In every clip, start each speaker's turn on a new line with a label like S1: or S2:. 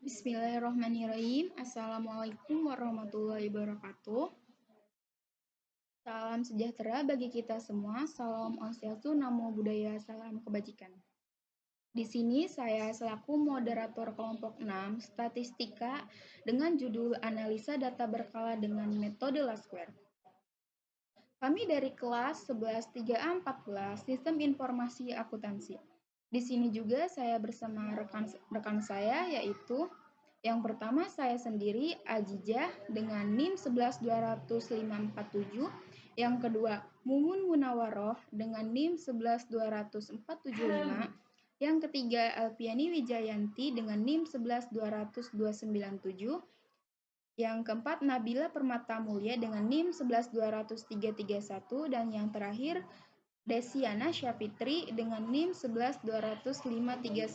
S1: Bismillahirrahmanirrahim. Assalamualaikum warahmatullahi wabarakatuh. Salam sejahtera bagi kita semua. Salam Om Swastiastu, Namo Buddhaya, salam kebajikan. Di sini saya selaku moderator kelompok 6 statistika dengan judul analisa data berkala dengan metode Laskwer. Kami dari kelas 11 3A 14 Sistem Informasi Akuntansi. Di sini juga saya bersama rekan saya yaitu yang pertama saya sendiri Ajijah dengan NIM 11200-547. Yang kedua Mumun Munawaroh dengan NIM 11200-475. Yang ketiga Alpiani Wijayanti dengan NIM 11200-297. Yang keempat Nabila Permata Mulia dengan NIM 11200-331. Dan yang terakhir Desiana Syafitri dengan NIM 11200-539.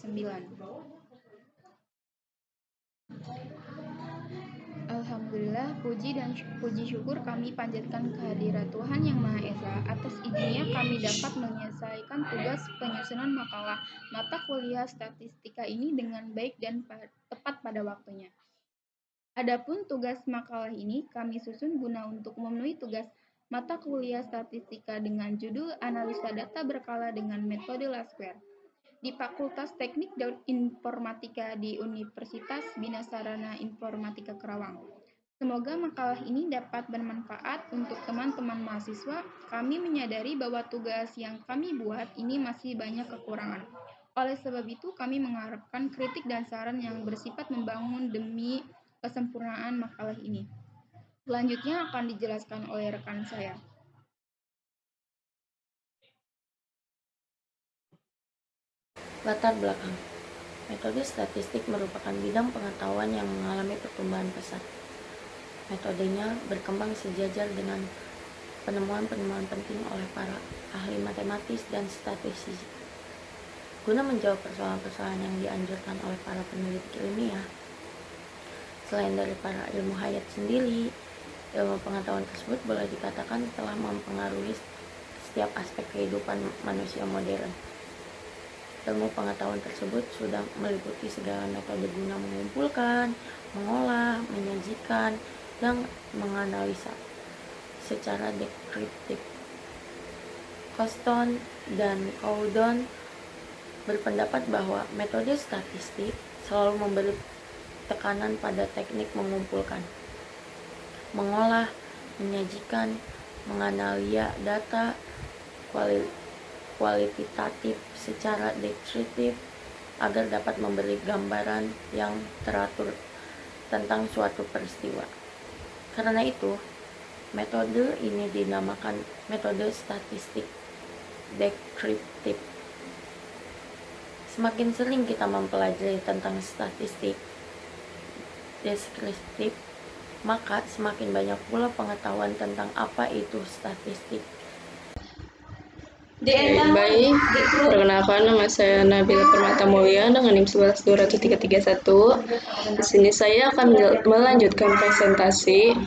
S1: Alhamdulillah, puji syukur kami panjatkan kehadirat Tuhan Yang Maha Esa. Atas izinnya kami dapat menyelesaikan tugas penyusunan makalah mata kuliah statistika ini dengan baik dan tepat pada waktunya. Adapun tugas makalah ini kami susun guna untuk memenuhi tugas mata kuliah statistika dengan judul analisa data berkala dengan metode Laskwer di Fakultas Teknik dan Informatika di Universitas Bina Sarana Informatika Kerawang. Semoga makalah ini dapat bermanfaat untuk teman-teman mahasiswa. Kami menyadari bahwa tugas yang kami buat ini masih banyak kekurangan. Oleh sebab itu, kami mengharapkan kritik dan saran yang bersifat membangun demi kesempurnaan makalah ini. Selanjutnya akan dijelaskan oleh rekan saya.
S2: Latar belakang. Metode statistik merupakan bidang pengetahuan yang mengalami pertumbuhan pesat. Metodenya berkembang sejajar dengan penemuan-penemuan penting oleh para ahli matematis dan statistik. Guna menjawab persoalan-persoalan yang dianjurkan oleh para peneliti ilmiah, selain dari para ilmu hayat sendiri, ilmu pengetahuan tersebut boleh dikatakan telah mempengaruhi setiap aspek kehidupan manusia modern. Ilmu pengetahuan tersebut sudah meliputi segala metode guna mengumpulkan, mengolah, menyajikan, dan menganalisa secara deskriptif. Coston dan Coudon berpendapat bahwa metode statistik selalu memberi tekanan pada teknik mengumpulkan, mengolah, menyajikan, menganalisa data kualitatif secara deskriptif agar dapat memberi gambaran yang teratur tentang suatu peristiwa. Karena itu, metode ini dinamakan metode statistik deskriptif. Semakin sering kita mempelajari tentang statistik deskriptif, maka semakin banyak pula pengetahuan tentang apa itu statistik.
S3: Baik, perkenalkan nama saya Nabila Permata Mulia dengan NIM 11200-331. Di sini saya akan melanjutkan presentasi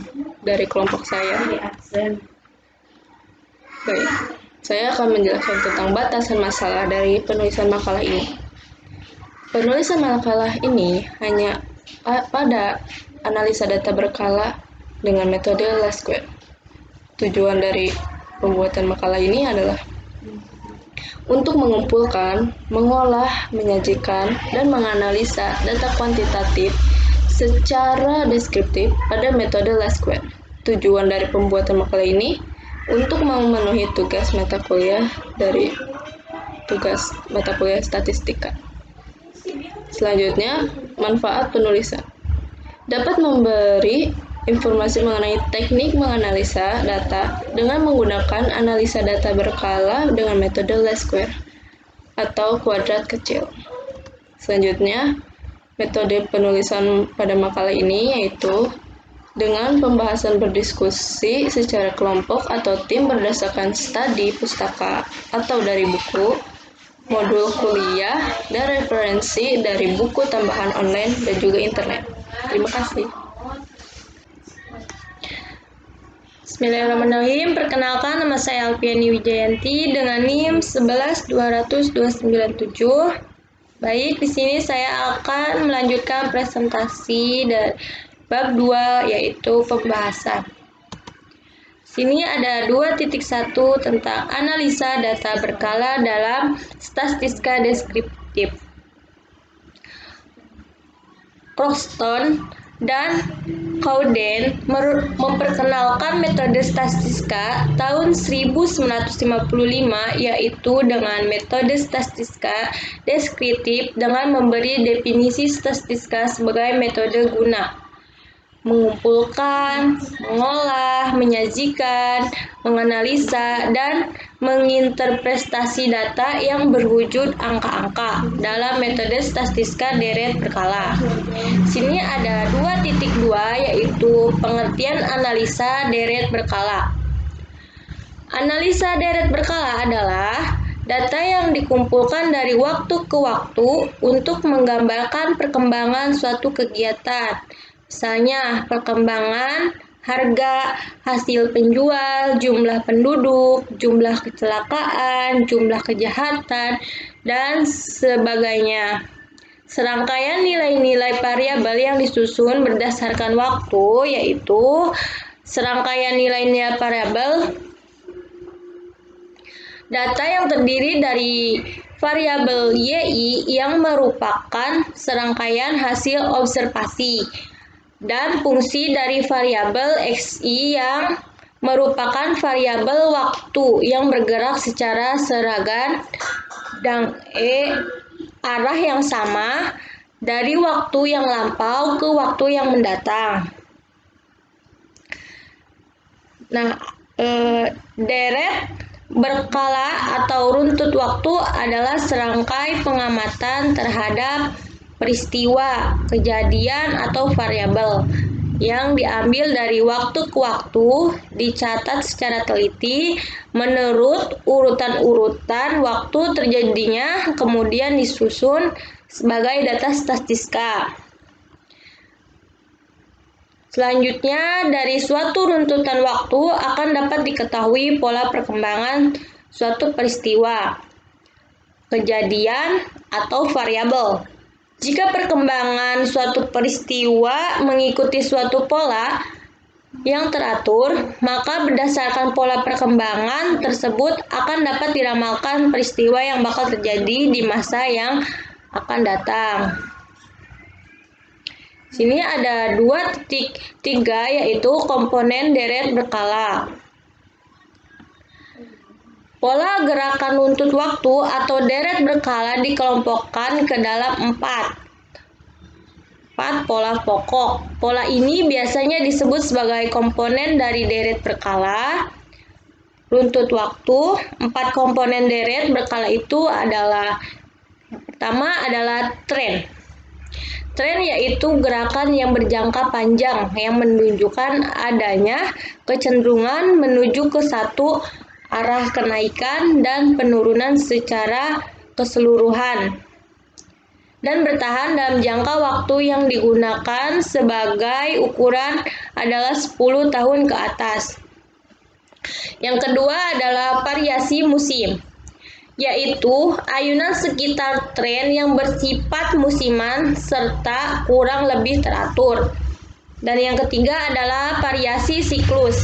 S3: dari kelompok saya. Baik, saya akan menjelaskan tentang batasan masalah dari penulisan makalah ini. Penulisan makalah ini hanya pada analisa data berkala dengan metode Laskwer. Tujuan dari pembuatan makalah ini adalah untuk mengumpulkan, mengolah, menyajikan, dan menganalisa data kuantitatif secara deskriptif pada metode Laskwer. Tujuan dari pembuatan makalah ini untuk memenuhi tugas mata kuliah dari tugas mata kuliah statistika. Selanjutnya, manfaat penulisan dapat memberi informasi mengenai teknik menganalisa data dengan menggunakan analisa data berkala dengan metode Laskwer atau kuadrat kecil. Selanjutnya, metode penulisan pada makalah ini yaitu dengan pembahasan berdiskusi secara kelompok atau tim berdasarkan studi pustaka atau dari buku, modul kuliah, dan referensi dari buku tambahan online dan juga internet. Terima kasih.
S4: Bismillahirrahmanirrahim. Perkenalkan, nama saya Alpiani Wijayanti dengan NIM 11200-297.
S3: Baik, di sini saya akan melanjutkan presentasi dari bab 2 yaitu pembahasan. Sini ada 2.1 tentang analisa data berkala dalam statistika deskriptif. Croxton dan Howden memperkenalkan metode statistika tahun 1955 yaitu dengan metode statistika deskriptif dengan memberi definisi statistika sebagai metode guna mengumpulkan, mengolah, menyajikan, menganalisa, dan menginterpretasi data yang berwujud angka-angka dalam metode statistika deret berkala. Sini ada 2.2 yaitu pengertian analisa deret berkala. Analisa deret berkala adalah data yang dikumpulkan dari waktu ke waktu untuk menggambarkan perkembangan suatu kegiatan. Misalnya, perkembangan harga, hasil penjual, jumlah penduduk, jumlah kecelakaan, jumlah kejahatan, dan sebagainya. Serangkaian nilai-nilai variabel yang disusun berdasarkan waktu, yaitu serangkaian nilai-nilai variabel data yang terdiri dari variabel YI yang merupakan serangkaian hasil observasi dan fungsi dari variabel XI yang merupakan variabel waktu yang bergerak secara seragam dan arah yang sama dari waktu yang lampau ke waktu yang mendatang. Nah, deret berkala atau runtut waktu adalah serangkai pengamatan terhadap peristiwa, kejadian, atau variabel yang diambil dari waktu ke waktu, dicatat secara teliti menurut urutan-urutan waktu terjadinya, kemudian disusun sebagai data statistika. Selanjutnya, dari suatu runtutan waktu akan dapat diketahui pola perkembangan suatu peristiwa, kejadian, atau variabel. Jika perkembangan suatu peristiwa mengikuti suatu pola yang teratur, maka berdasarkan pola perkembangan tersebut akan dapat diramalkan peristiwa yang bakal terjadi di masa yang akan datang. Sini ada 2.3 yaitu komponen deret berkala. Pola gerakan runtut waktu atau deret berkala dikelompokkan ke dalam 4 pola pokok. Pola ini biasanya disebut sebagai komponen dari deret berkala runtut waktu. 4 komponen deret berkala itu adalah yang pertama adalah tren. Tren yaitu gerakan yang berjangka panjang yang menunjukkan adanya kecenderungan menuju ke satu arah kenaikan dan penurunan secara keseluruhan dan bertahan dalam jangka waktu yang digunakan sebagai ukuran adalah 10 tahun ke atas. Yang kedua adalah variasi musim, yaitu ayunan sekitar tren yang bersifat musiman serta kurang lebih teratur. Dan yang ketiga adalah variasi siklus,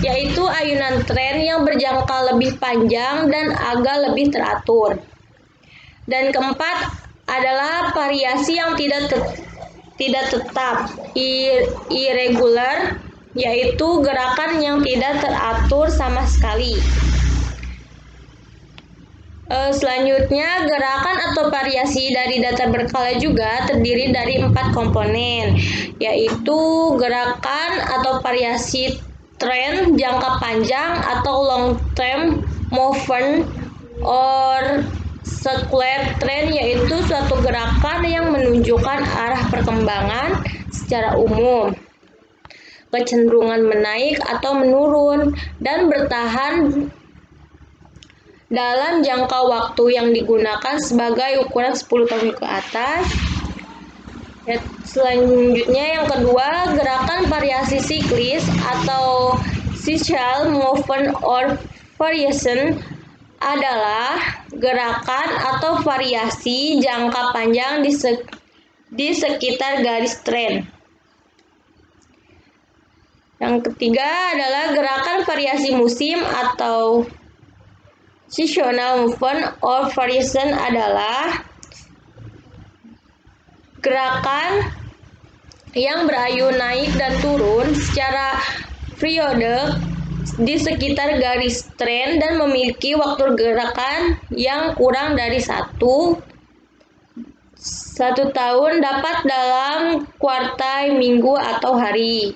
S3: yaitu ayunan tren yang berjangka lebih panjang dan agak lebih teratur. Dan keempat adalah variasi yang tidak tetap, irregular, yaitu gerakan yang tidak teratur sama sekali. Selanjutnya, gerakan atau variasi dari data berkala juga terdiri dari 4 komponen, yaitu gerakan atau variasi tren jangka panjang atau long term movement or square trend, yaitu suatu gerakan yang menunjukkan arah perkembangan secara umum, kecenderungan menaik atau menurun, dan bertahan dalam jangka waktu yang digunakan sebagai ukuran 10 tahun ke atas. Selanjutnya yang kedua, gerakan variasi siklis atau cyclical movement or variation adalah
S4: gerakan atau variasi jangka panjang di sekitar garis tren. Yang ketiga adalah gerakan variasi musim atau seasonal movement or variation adalah gerakan yang berayun naik dan turun secara periodik di sekitar garis tren dan memiliki waktu gerakan yang kurang dari satu tahun, dapat dalam kuartal, minggu, atau hari.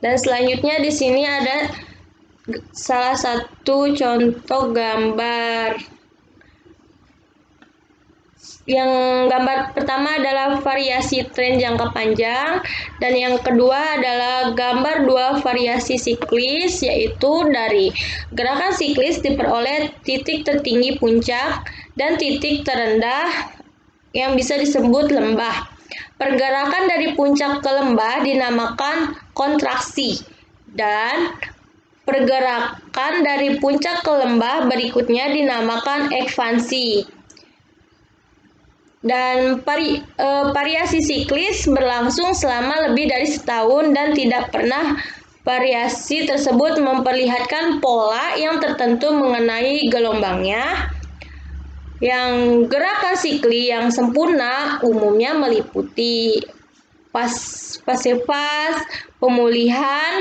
S4: Dan selanjutnya di sini ada salah satu contoh gambar. Yang gambar pertama adalah variasi tren jangka panjang, dan yang kedua adalah gambar dua variasi siklis, yaitu dari gerakan siklis diperoleh titik tertinggi puncak dan titik terendah yang bisa disebut lembah. Pergerakan dari puncak ke lembah dinamakan kontraksi, dan pergerakan dari puncak ke lembah berikutnya dinamakan ekspansi. Dan variasi siklis berlangsung selama lebih dari setahun dan tidak pernah variasi tersebut memperlihatkan pola yang tertentu mengenai gelombangnya. Yang gerakan sikli yang sempurna umumnya meliputi fase pemulihan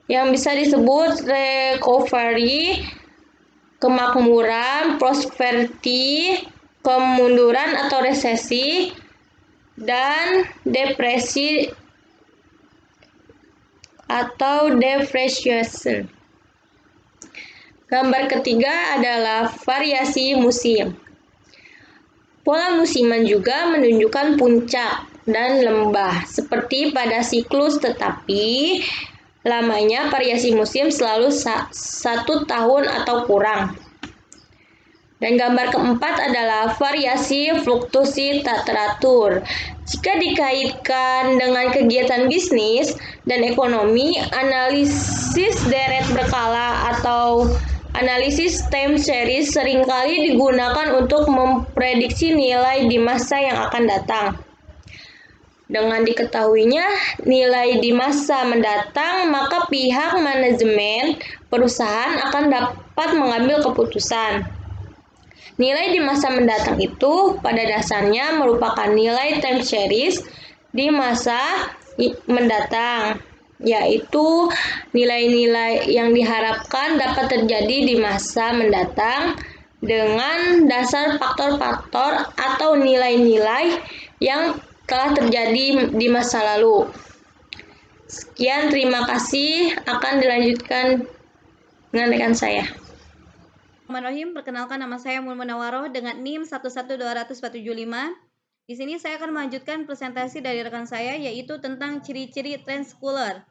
S4: yang bisa disebut recovery, kemakmuran, prosperity, kemunduran atau resesi, dan depresi atau depreciation. Gambar ketiga adalah variasi musim. Pola musiman juga menunjukkan puncak dan lembah seperti pada siklus, tetapi lamanya variasi musim selalu 1 tahun atau kurang. Dan gambar keempat adalah variasi fluktuasi tak teratur. Jika dikaitkan dengan kegiatan bisnis dan ekonomi, analisis deret berkala atau analisis time series seringkali digunakan untuk memprediksi nilai di masa yang akan datang. Dengan diketahuinya nilai di masa mendatang, maka pihak manajemen perusahaan akan dapat mengambil keputusan. Nilai di masa mendatang itu pada dasarnya merupakan nilai time series di masa mendatang, yaitu nilai-nilai yang diharapkan dapat terjadi di masa mendatang dengan dasar faktor-faktor atau nilai-nilai yang telah terjadi di masa lalu. Sekian, terima kasih. Akan dilanjutkan dengan rekan saya.
S1: Bismillahirrahmanirrahim. Perkenalkan, nama saya Munawaroh dengan NIM 112475. Di sini saya akan melanjutkan presentasi dari rekan saya, yaitu tentang ciri-ciri tren sekuler.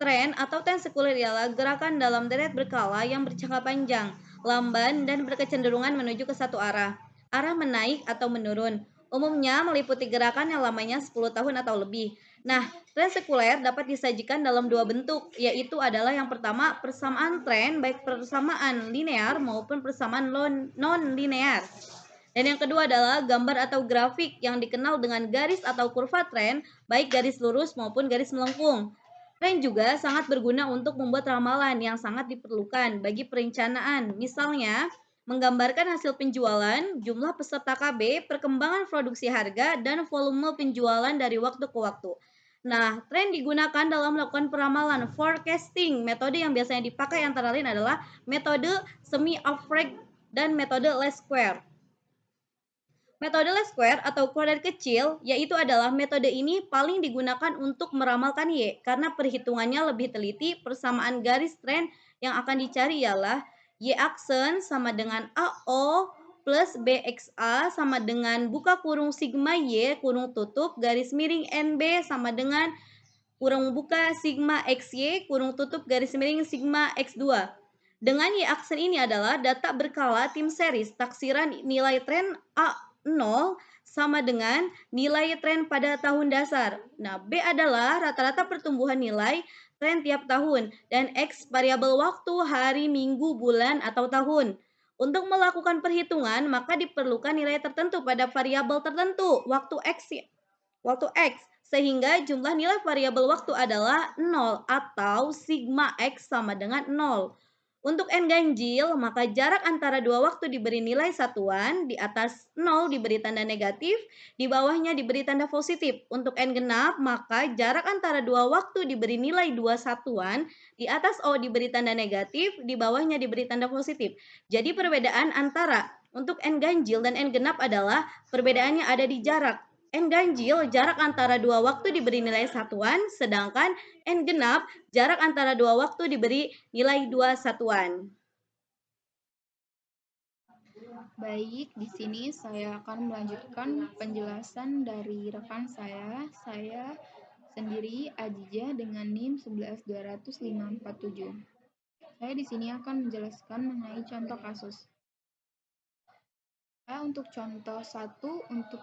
S1: Tren atau tren sekuler ialah gerakan dalam deret berkala yang berjangka panjang, lamban, dan berkecenderungan menuju ke satu arah menaik atau menurun. Umumnya meliputi gerakan yang lamanya 10 tahun atau lebih. Nah, tren sekuler dapat disajikan dalam dua bentuk, yaitu adalah yang pertama persamaan tren, baik persamaan linear maupun persamaan non-linear. Dan yang kedua adalah gambar atau grafik yang dikenal dengan garis atau kurva tren, baik garis lurus maupun garis melengkung. Tren juga sangat berguna untuk membuat ramalan yang sangat diperlukan bagi perencanaan. Misalnya, menggambarkan hasil penjualan, jumlah peserta KB, perkembangan produksi harga, dan volume penjualan dari waktu ke waktu. Nah, tren digunakan dalam melakukan peramalan forecasting. Metode yang biasanya dipakai antara lain adalah metode semi-average dan metode least square. Metode least square atau kuadrat kecil, yaitu adalah metode ini paling digunakan untuk meramalkan Y, karena perhitungannya lebih teliti. Persamaan garis tren yang akan dicari ialah Y aksen sama dengan AO plus BXA sama dengan buka kurung sigma Y kurung tutup garis miring NB sama dengan kurung buka sigma XY kurung tutup garis miring sigma X2. Dengan Y aksen ini adalah data berkala tim series taksiran nilai tren A0 sama dengan nilai tren pada tahun dasar. Nah, B adalah rata-rata pertumbuhan nilai tren tiap tahun, dan X variabel waktu, hari, minggu, bulan, atau tahun.
S5: Untuk melakukan perhitungan, maka diperlukan nilai tertentu pada variabel tertentu, waktu X, sehingga jumlah nilai variabel waktu adalah 0 atau sigma X sama dengan 0. Untuk N ganjil, maka jarak antara dua waktu diberi nilai satuan, di atas 0 diberi tanda negatif, di bawahnya diberi tanda positif. Untuk N genap, maka jarak antara dua waktu diberi nilai 2 satuan, di atas O diberi tanda negatif, di bawahnya diberi tanda positif. Jadi perbedaan antara untuk N ganjil dan N genap adalah perbedaannya ada di jarak. N ganjil, jarak antara dua waktu diberi nilai satuan, sedangkan N genap, jarak antara dua waktu diberi nilai 2 satuan.
S1: Baik, di sini saya akan melanjutkan penjelasan dari rekan saya. Saya sendiri Ajijah dengan NIM 11200-547. Saya di sini akan menjelaskan mengenai contoh kasus. Untuk contoh 1 untuk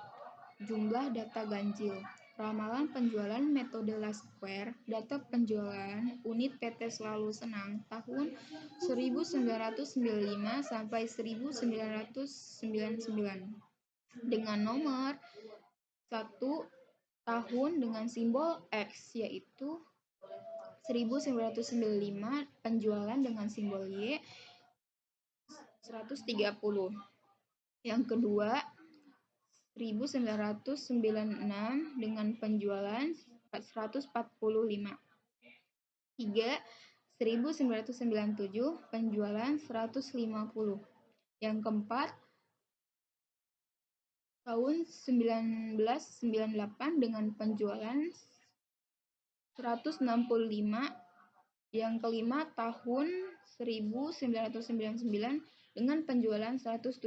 S1: jumlah data ganjil. Ramalan penjualan metode Lasquare, data penjualan unit PT Selalu Senang tahun 1995 sampai 1999 dengan nomor 1 tahun dengan simbol X, yaitu 1995, penjualan dengan simbol Y 130. Yang kedua 1996 dengan penjualan 145. 3. 1997 penjualan 150. Yang keempat tahun 1998 dengan penjualan 165. Yang kelima tahun 1999 dengan penjualan 170.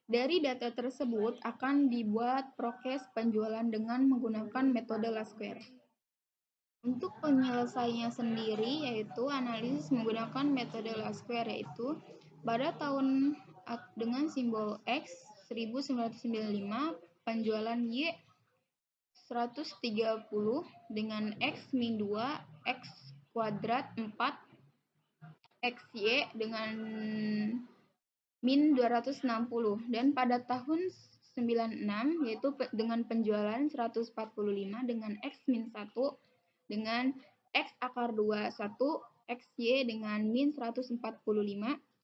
S1: Dari data tersebut akan dibuat prokes penjualan dengan menggunakan metode Lasquare. Untuk penyelesaiannya sendiri yaitu analisis menggunakan metode Lasquare, yaitu pada tahun dengan simbol X 1995 penjualan Y 130 dengan X min 2 X kuadrat 4 XY dengan min 260, dan pada tahun 96 yaitu dengan penjualan 145 dengan X min 1 dengan X akar 2 1 XY dengan min 145,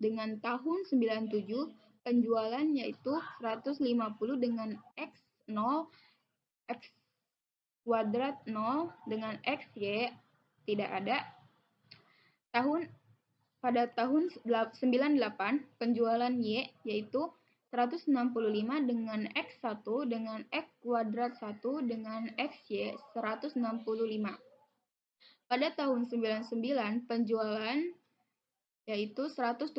S1: dengan tahun 97 penjualan yaitu 150 dengan X 0 X kuadrat 0 dengan XY tidak ada. Pada tahun 98 penjualan Y yaitu 165 dengan X1 dengan X kuadrat 1 dengan XY 165. Pada tahun 99 penjualan yaitu 170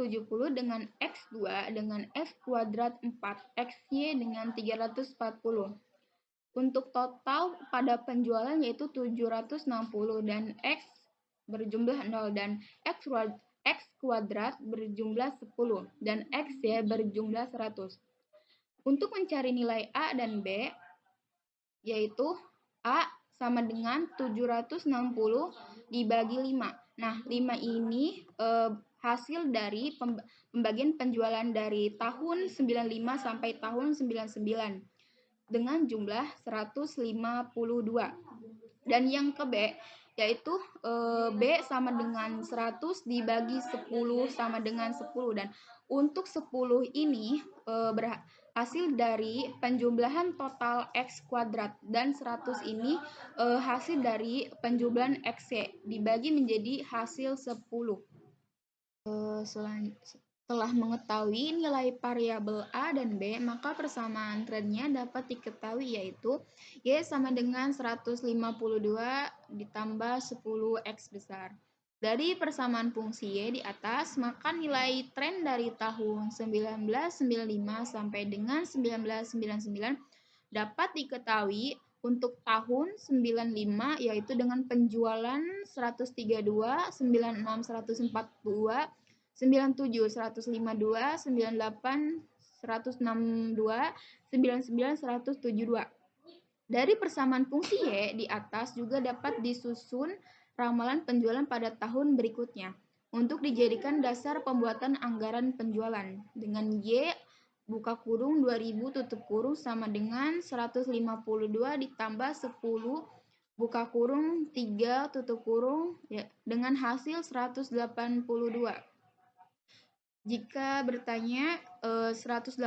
S1: dengan X2 dengan X kuadrat 4 XY dengan 340. Untuk total pada penjualan yaitu 760 dan X berjumlah 0 dan X kuadrat berjumlah 10 dan XY berjumlah 100. Untuk mencari nilai A dan B yaitu A sama dengan 760 dibagi 5. Nah, 5 ini hasil dari pembagian penjualan dari tahun 95 sampai tahun 99 dengan jumlah 152. Dan yang ke B yaitu B sama dengan 100 dibagi 10 sama dengan 10, dan untuk 10 ini berhasil dari penjumlahan total X kuadrat, dan 100 ini hasil dari penjumlahan XY dibagi menjadi hasil 10. Setelah mengetahui nilai variabel A dan B, maka persamaan trennya dapat diketahui yaitu Y sama dengan 152 ditambah 10X besar. Dari persamaan fungsi Y di atas, maka nilai tren dari tahun 1995 sampai dengan 1999 dapat diketahui untuk tahun 95 yaitu dengan penjualan 132, 96, 142, 97, 152, 98, 162, 99, 172. Dari persamaan fungsi Y di atas juga dapat disusun ramalan penjualan pada tahun berikutnya. untuk dijadikan dasar pembuatan anggaran penjualan. Dengan Y buka kurung 2000 tutup kurung sama dengan 152 ditambah 10 buka kurung 3 tutup kurung ya, dengan hasil 182. Jika bertanya 182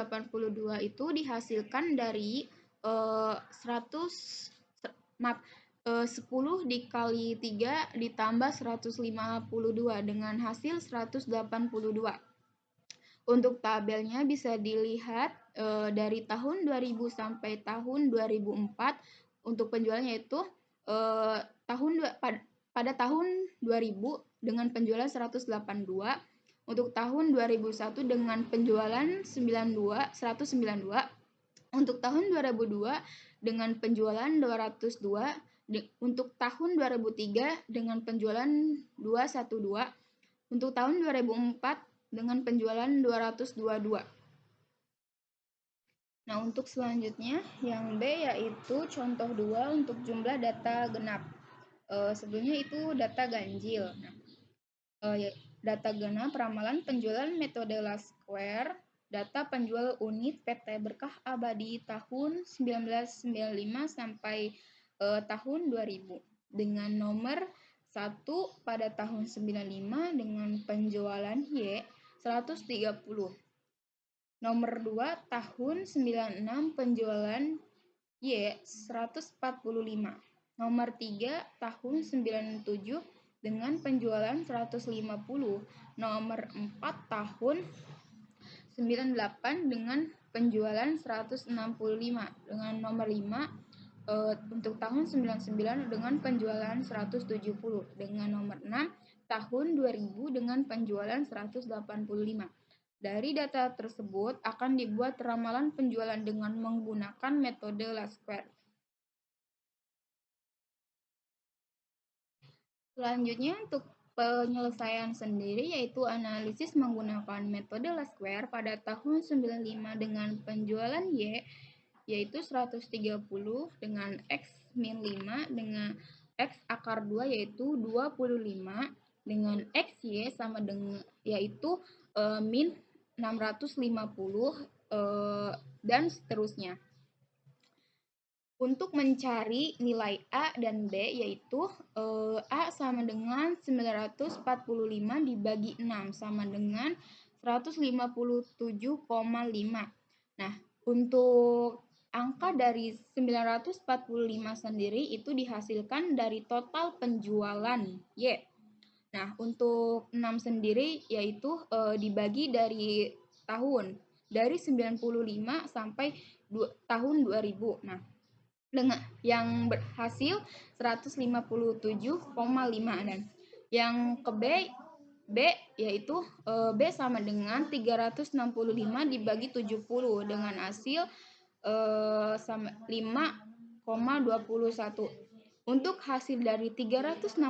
S1: itu dihasilkan dari 10 dikali 3 ditambah 152 dengan hasil 182. Untuk tabelnya bisa dilihat dari tahun 2000 sampai tahun 2004 untuk penjualannya itu pada tahun 2000 dengan penjualan 182, untuk tahun 2001 dengan penjualan 192, untuk tahun 2002 dengan penjualan 202, untuk tahun 2003 dengan penjualan 212, untuk tahun 2004 dengan penjualan 222. Nah, untuk selanjutnya yang B yaitu contoh 2 untuk jumlah data genap. Sebelumnya itu data ganjil. Nah, data genap ramalan penjualan metode Last Square, data penjual unit PT Berkah Abadi tahun 1995 sampai tahun 2000 dengan nomor 1 pada tahun 95 dengan penjualan Y 130. Nomor 2 tahun 96 penjualan Y 145. Nomor 3 tahun 97 dengan penjualan 150. Nomor 4 tahun 98 dengan penjualan 165. Dengan nomor 5 untuk tahun 99 dengan penjualan 170. Dengan nomor 6 tahun 2000 dengan penjualan 185. Dari data tersebut akan dibuat ramalan penjualan dengan menggunakan metode Last Square. Selanjutnya untuk penyelesaian sendiri yaitu analisis menggunakan metode Last Square pada tahun 95 dengan penjualan Y yaitu 130 dengan X min 5 dengan X akar 2 yaitu 25 dengan XY sama dengan yaitu min 650 dan seterusnya. Untuk mencari nilai A dan B yaitu A sama dengan 945 dibagi 6 sama dengan 157,5. Nah, untuk angka dari 945 sendiri itu dihasilkan dari total penjualan Y. Nah, untuk 6 sendiri yaitu dibagi dari tahun dari 95 sampai tahun 2000. Nah, dengan yang berhasil 157,5 dan yang ke B yaitu B sama dengan 365 dibagi 70 dengan hasil 5,21. Untuk hasil dari 365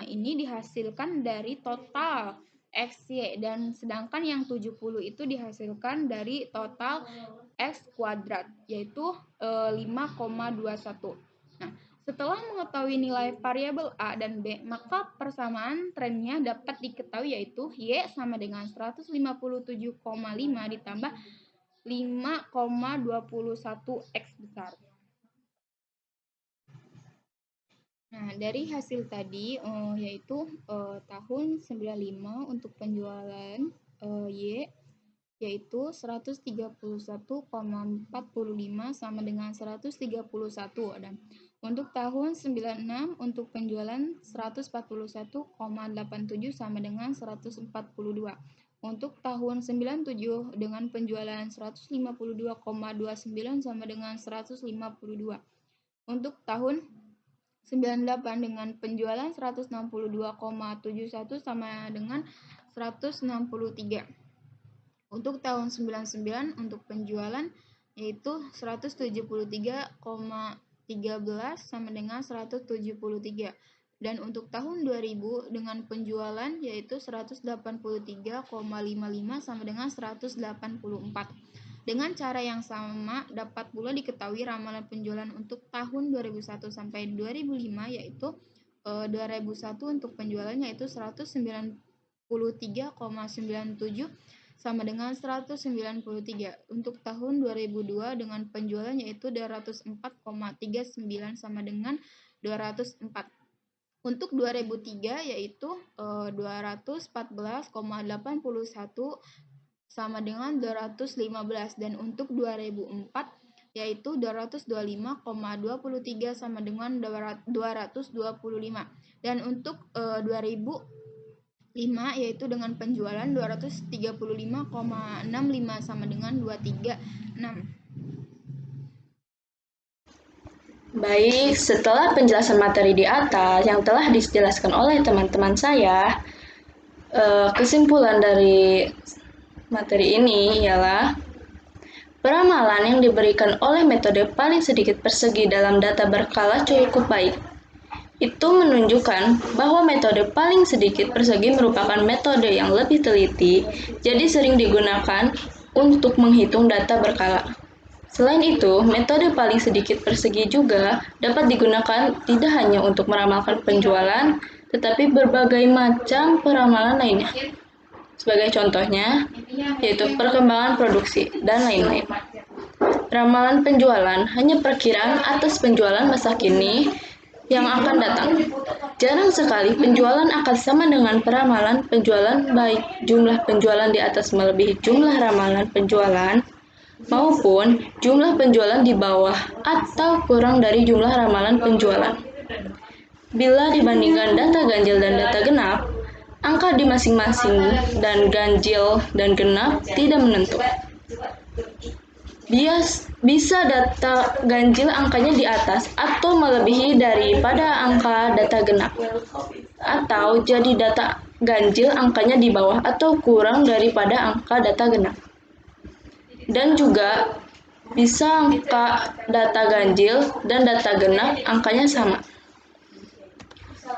S1: ini dihasilkan dari total XY dan sedangkan yang 70 itu dihasilkan dari total X kuadrat yaitu 5,21. Nah, setelah mengetahui nilai variabel A dan B, maka persamaan trennya dapat diketahui yaitu Y sama dengan 157,5 ditambah 5,21 X besar. Nah, dari hasil tadi yaitu tahun 95 untuk penjualan Y yaitu 131,45 sama dengan 131 dan untuk tahun 96 untuk penjualan 141,87 sama dengan 142. Untuk tahun 97 dengan penjualan 152,29 sama dengan 152. Untuk tahun 98 dengan penjualan 162,71 sama dengan 163. Untuk tahun 99 untuk penjualan yaitu 173,13 sama dengan 173. Dan untuk tahun 2000 dengan penjualan yaitu 183,55 sama dengan 184. Dengan cara yang sama dapat pula diketahui ramalan penjualan untuk tahun 2001 sampai 2005 yaitu 2001 untuk penjualan yaitu 109 153,97 sama dengan 193. Untuk tahun 2002 dengan penjualan yaitu 204,39 sama dengan 204. Untuk 2003 yaitu 214,81 sama dengan 215, dan untuk 2004 yaitu 225,23 sama dengan 225, dan untuk 2005 yaitu dengan penjualan 235,65 sama dengan 236.
S3: Baik, setelah penjelasan materi di atas yang telah dijelaskan oleh teman-teman saya, kesimpulan dari materi ini ialah peramalan yang diberikan oleh metode paling sedikit persegi dalam data berkala cukup baik. Itu menunjukkan bahwa metode paling sedikit persegi merupakan metode yang lebih teliti, jadi sering digunakan untuk menghitung data berkala. Selain itu, metode paling sedikit persegi juga dapat digunakan tidak hanya untuk meramalkan penjualan, tetapi berbagai macam peramalan lainnya. Sebagai contohnya, yaitu perkembangan produksi dan lain-lain. Ramalan penjualan hanya perkiraan atas penjualan masa kini yang akan datang. Jarang sekali penjualan akan sama dengan peramalan penjualan, baik jumlah penjualan di atas melebihi jumlah ramalan penjualan, maupun jumlah penjualan di bawah atau kurang dari jumlah ramalan penjualan. Bila dibandingkan data ganjil dan data genap, angka di masing-masing dan ganjil dan genap tidak menentu. Bisa data ganjil angkanya di atas atau melebihi daripada angka data genap, atau jadi data ganjil angkanya di bawah atau kurang daripada angka data genap. Dan juga bisa angka data ganjil dan data genap angkanya sama.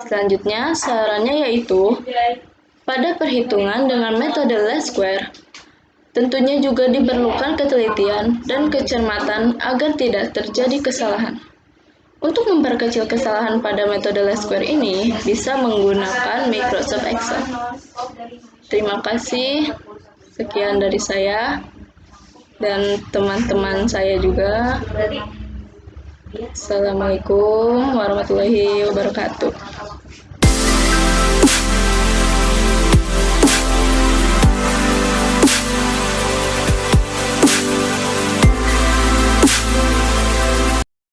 S3: Selanjutnya, sarannya yaitu pada perhitungan dengan metode least square, tentunya juga diperlukan ketelitian dan kecermatan agar tidak terjadi kesalahan. Untuk memperkecil kesalahan pada metode least square ini, bisa menggunakan Microsoft Excel. Terima kasih, sekian dari saya dan teman-teman saya juga. Assalamualaikum warahmatullahi wabarakatuh.